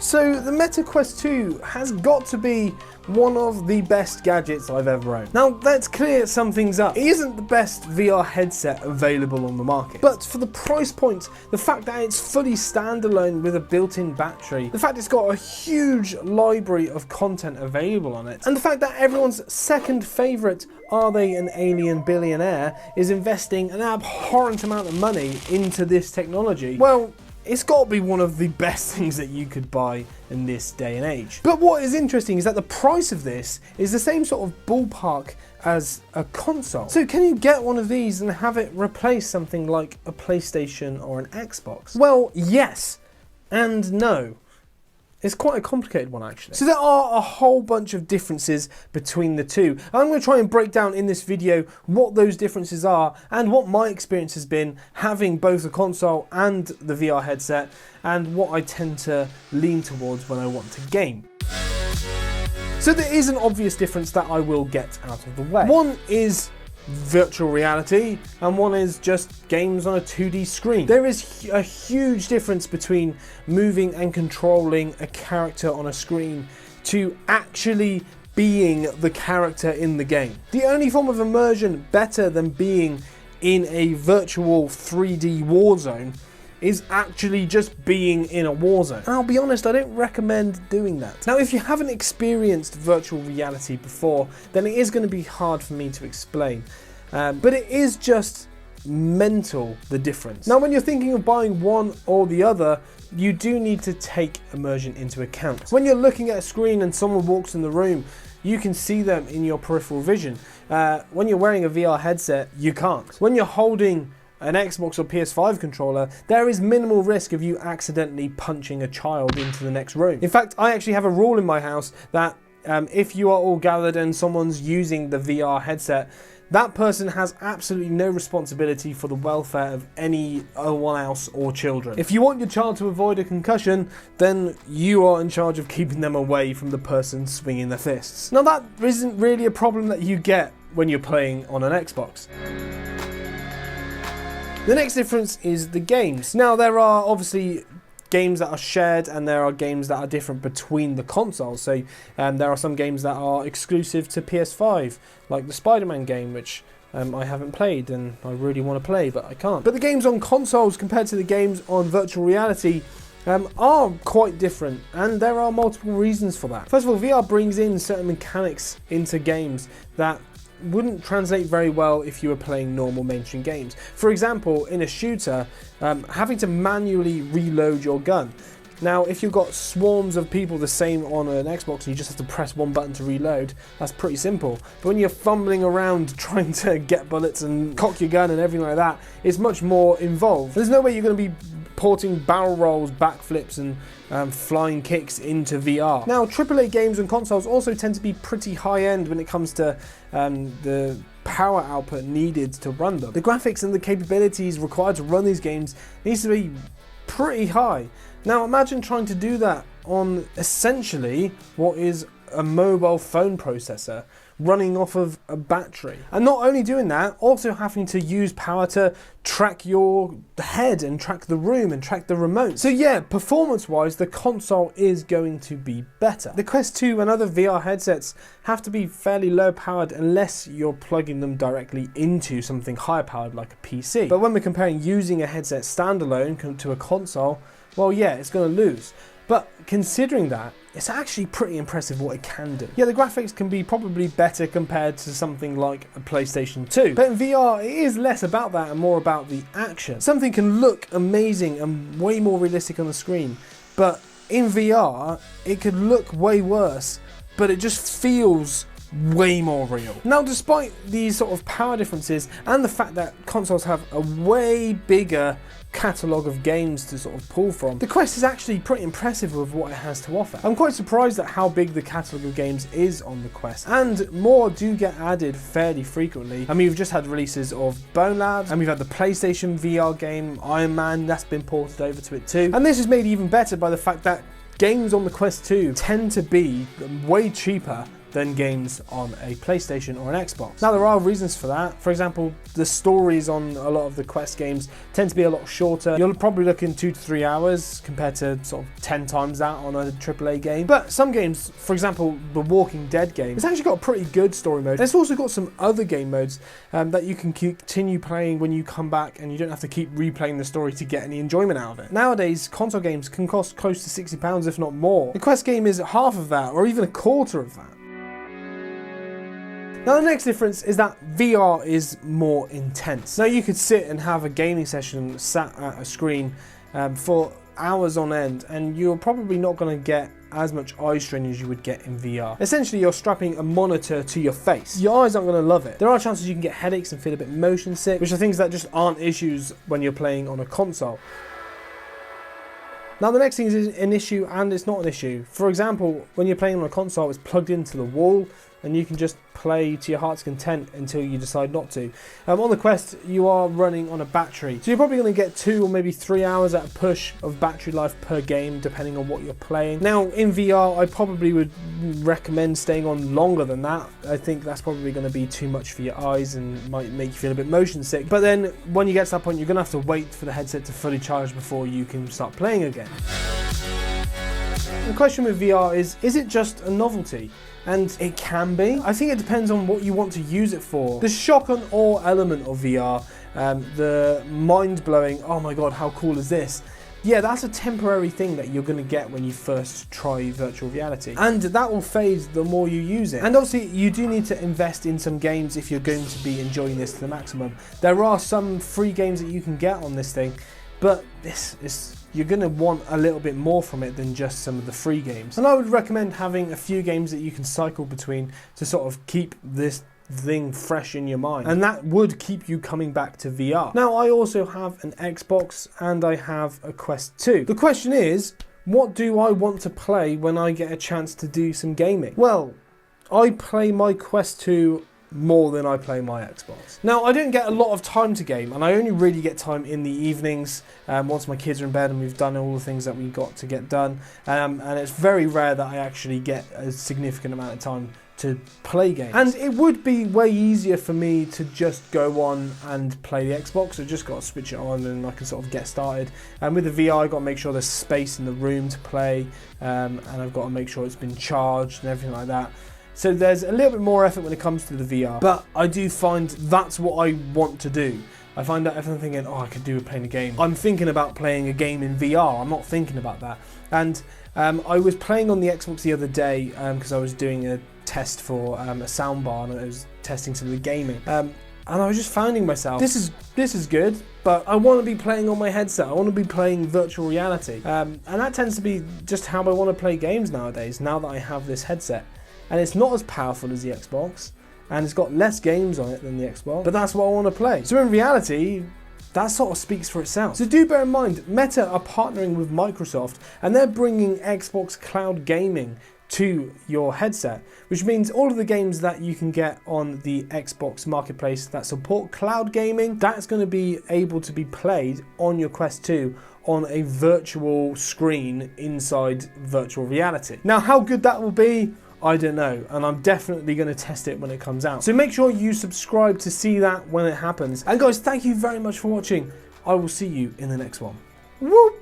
So the Meta Quest 2 has got to be one of the best gadgets I've ever owned. Now let's clear some things up. It isn't the best VR headset available on the market, but for the price point, the fact that it's fully standalone with a built-in battery, the fact it's got a huge library of content available on it, and the fact that everyone's second favourite Are They an Alien Billionaire is investing an abhorrent amount of money into this technology, well, it's got to be one of the best things that you could buy in this day and age. But what is interesting is that the price of this is the same sort of ballpark as a console. So can you get one of these and have it replace something like a PlayStation or an Xbox? Well, yes and no. It's quite a complicated one, actually. So there are a whole bunch of differences between the two. I'm going to try and break down in this video what those differences are and what my experience has been having both the console and the VR headset, and what I tend to lean towards when I want to game. So there is an obvious difference that I will get out of the way. One is virtual reality, and one is just games on a 2D screen. There is a huge difference between moving and controlling a character on a screen to actually being the character in the game. The only form of immersion better than being in a virtual 3D war zone is actually just being in a war zone. And I'll be honest, I don't recommend doing that. Now, if you haven't experienced virtual reality before, then it is going to be hard for me to explain. But it is just mental, the difference. Now, when you're thinking of buying one or the other, you do need to take immersion into account. When you're looking at a screen and someone walks in the room, you can see them in your peripheral vision. When you're wearing a VR headset, you can't. When you're holding an Xbox or PS5 controller, there is minimal risk of you accidentally punching a child into the next room. In fact, I actually have a rule in my house that if you are all gathered and someone's using the VR headset, that person has absolutely no responsibility for the welfare of anyone else or children. If you want your child to avoid a concussion, then you are in charge of keeping them away from the person swinging their fists. Now, that isn't really a problem that you get when you're playing on an Xbox. The next difference is the games. Now, there are obviously games that are shared and there are games that are different between the consoles. So there are some games that are exclusive to PS5, like the Spider-Man game, which I haven't played and I really want to play, but I can't. But the games on consoles compared to the games on virtual reality are quite different, and there are multiple reasons for that. First of all, VR brings in certain mechanics into games that wouldn't translate very well if you were playing normal mainstream games. For example, in a shooter, having to manually reload your gun. Now, if you've got swarms of people the same on an Xbox and you just have to press one button to reload, that's pretty simple. But when you're fumbling around trying to get bullets and cock your gun and everything like that, it's much more involved. There's no way you're going to be porting barrel rolls, backflips and flying kicks into VR. Now, AAA games and consoles also tend to be pretty high-end when it comes to the power output needed to run them. The graphics and the capabilities required to run these games needs to be pretty high. Now, imagine trying to do that on essentially what is a mobile phone processor running off of a battery. And not only doing that, also having to use power to track your head and track the room and track the remote. So yeah, performance-wise, the console is going to be better. The Quest 2 and other VR headsets have to be fairly low-powered unless you're plugging them directly into something higher-powered like a PC. But when we're comparing using a headset standalone to a console, well, yeah, it's going to lose. But considering that, it's actually pretty impressive what it can do. Yeah, the graphics can be probably better compared to something like a PlayStation 2. But in VR, it is less about that and more about the action. Something can look amazing and way more realistic on the screen, but in VR, it could look way worse, but it just feels way more real. Now, despite these sort of power differences and the fact that consoles have a way bigger catalogue of games to sort of pull from, the Quest is actually pretty impressive with what it has to offer. I'm quite surprised at how big the catalogue of games is on the Quest, and more do get added fairly frequently. I mean, we've just had releases of Bone Labs, and we've had the PlayStation VR game Iron Man that's been ported over to it too. And this is made even better by the fact that games on the Quest 2 tend to be way cheaper than games on a PlayStation or an Xbox. Now, there are reasons for that. For example, the stories on a lot of the Quest games tend to be a lot shorter. You'll probably look in 2 to 3 hours compared to sort of 10 times that on a AAA game. But some games, for example, the Walking Dead game, it's actually got a pretty good story mode. It's also got some other game modes that you can continue playing when you come back, and you don't have to keep replaying the story to get any enjoyment out of it. Nowadays, console games can cost close to £60, if not more. The Quest game is half of that, or even a quarter of that. Now, the next difference is that VR is more intense. Now, you could sit and have a gaming session sat at a screen for hours on end, and you're probably not going to get as much eye strain as you would get in VR. Essentially, you're strapping a monitor to your face. Your eyes aren't going to love it. There are chances you can get headaches and feel a bit motion sick, which are things that just aren't issues when you're playing on a console. Now, the next thing is an issue, and it's not an issue. For example, when you're playing on a console, it's plugged into the wall, and you can just play to your heart's content until you decide not to. On the Quest, you are running on a battery, so you're probably going to get 2 or maybe 3 hours at a push of battery life per game, depending on what you're playing. Now, in VR, I probably would recommend staying on longer than that. I think that's probably going to be too much for your eyes and might make you feel a bit motion sick. But then, when you get to that point, you're going to have to wait for the headset to fully charge before you can start playing again. The question with VR is it just a novelty? And it can be. I think it depends on what you want to use it for. The shock and awe element of VR, the mind-blowing, oh my god, how cool is this? Yeah, that's a temporary thing that you're going to get when you first try virtual reality. And that will fade the more you use it. And obviously, you do need to invest in some games if you're going to be enjoying this to the maximum. There are some free games that you can get on this thing, but you're going to want a little bit more from it than just some of the free games. And I would recommend having a few games that you can cycle between to sort of keep this thing fresh in your mind, and that would keep you coming back to VR. Now, I also have an Xbox and I have a Quest 2. The question is, what do I want to play when I get a chance to do some gaming? Well, I play my Quest 2 more than I play my Xbox. Now, I don't get a lot of time to game, and I only really get time in the evenings once my kids are in bed and we've done all the things that we've got to get done, and it's very rare that I actually get a significant amount of time to play games. And it would be way easier for me to just go on and play the Xbox. I just got to switch it on and I can sort of get started. And with the VR, I've got to make sure there's space in the room to play, and I've got to make sure it's been charged and everything like that. So there's a little bit more effort when it comes to the VR, but I do find that's what I want to do. I find that if I'm thinking, oh, I could do with playing a game, I'm thinking about playing a game in VR. I'm not thinking about that. And I was playing on the Xbox the other day because I was doing a test for a soundbar, and I was testing some of the gaming. And I was just finding myself, this is good, but I want to be playing on my headset. I want to be playing virtual reality. And that tends to be just how I want to play games nowadays, now that I have this headset. And it's not as powerful as the Xbox, and it's got less games on it than the Xbox, but that's what I want to play. So in reality, that sort of speaks for itself. So do bear in mind, Meta are partnering with Microsoft, and they're bringing Xbox Cloud Gaming to your headset, which means all of the games that you can get on the Xbox Marketplace that support cloud gaming, that's going to be able to be played on your Quest 2 on a virtual screen inside virtual reality. Now, how good that will be, I don't know, and I'm definitely going to test it when it comes out. So make sure you subscribe to see that when it happens. And guys, thank you very much for watching. I will see you in the next one. Whoop!